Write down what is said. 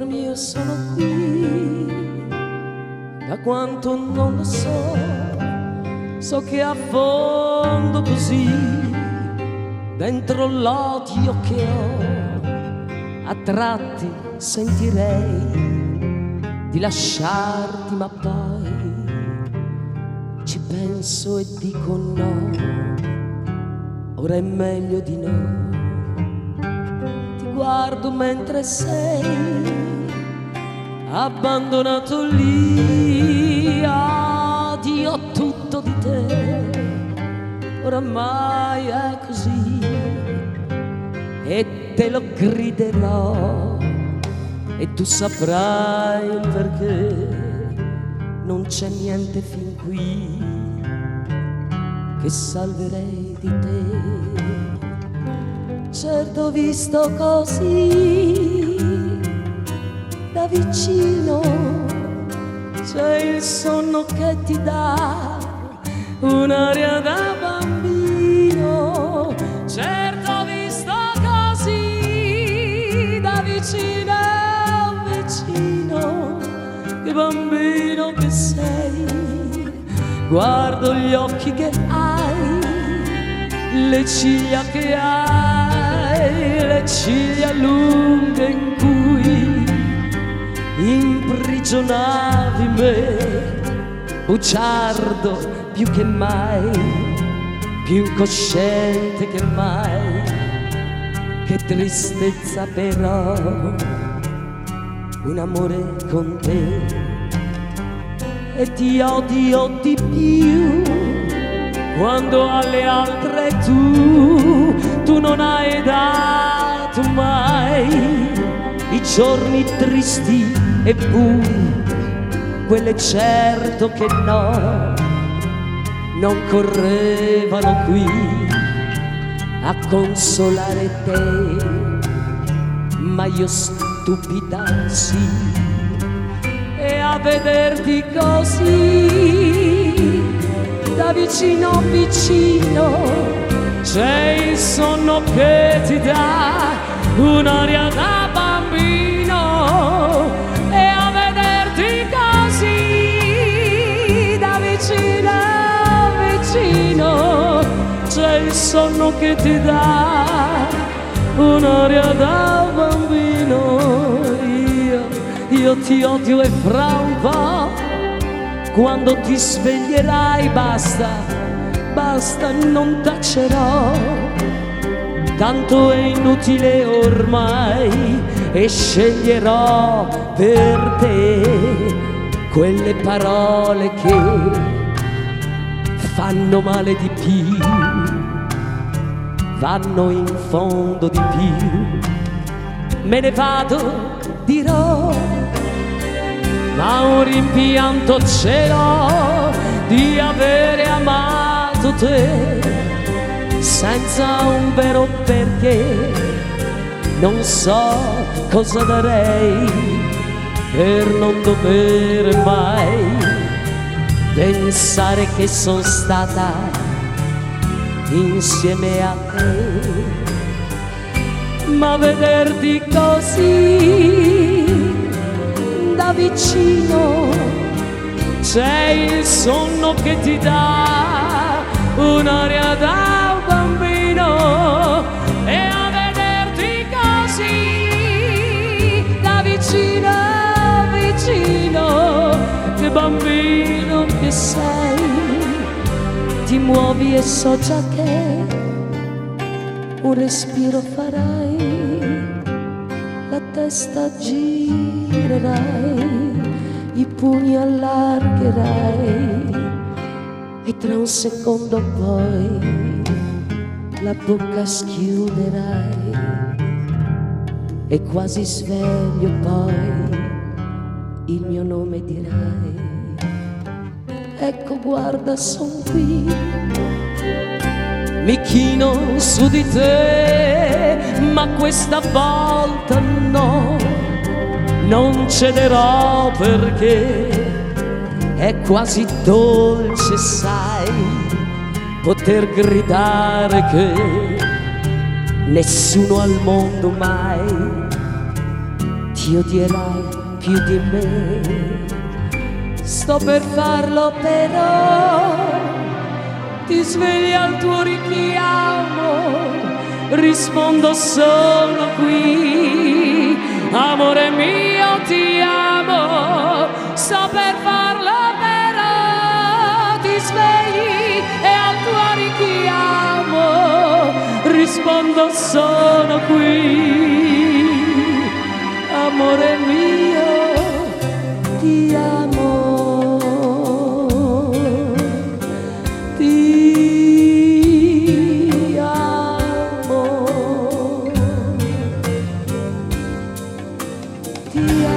amor mio, sono qui, da quanto non lo so, so che affondo così dentro l'odio che ho. A tratti sentirei di lasciarti, ma poi ci penso e dico no, ora è meglio di no. Ti guardo mentre sei abbandonato lì, addio tutto di te, oramai è così e te lo griderò e tu saprai il perché. Non c'è niente fin qui che salverei di te. Certo ho visto così da vicino, c'è il sonno che ti dà un'aria da bambino. Certo ho visto così da vicino, vicino, che bambino che sei. Guardo gli occhi che hai, le ciglia che hai, le ciglia lunghe in cui imprigionavi me, bugiardo più che mai, più incosciente che mai. Che tristezza però un amore con te, e ti odio di più quando alle altre tu non hai dato mai i giorni tristi e bui, quelle certo che no, non correvano qui a consolare te, ma io stupida sì. E a vederti così da vicino vicino, c'è il sonno che ti dà un'aria da bambino. E a vederti così da vicino vicino, c'è il sonno che ti dà un'aria da bambino. Io ti odio e fra un po', quando ti sveglierai, basta, basta, non tacerò. Tanto è inutile ormai e sceglierò per te quelle parole che fanno male di più, vanno in fondo di più. Me ne vado, dirò, ma un rimpianto ce l'ho di avere amato te senza un vero perché. Non so cosa darei per non dover mai pensare che son stata insieme a te. Ma vederti così da vicino, c'è il sonno che ti dà un'aria da bambino. E a vederti così da vicino vicino, che bambino che sei, ti muovi e so già che un respiro farai, la testa girerai, i pugni allargherai e tra un secondo poi la bocca schiuderai e quasi sveglio poi il mio nome dirai. Ecco guarda, son qui, mi chino su di te, ma questa volta no, non cederò perché è quasi dolce, sai, poter gridare che nessuno al mondo mai ti ti odierai più di me. Sto per farlo però, ti svegli al tuo richiamo, rispondo sono qui, amore mio ti amo. Sto per farlo però, ti svegli e al tuo richiamo rispondo sono qui, amore mio ti amo. Ti amo.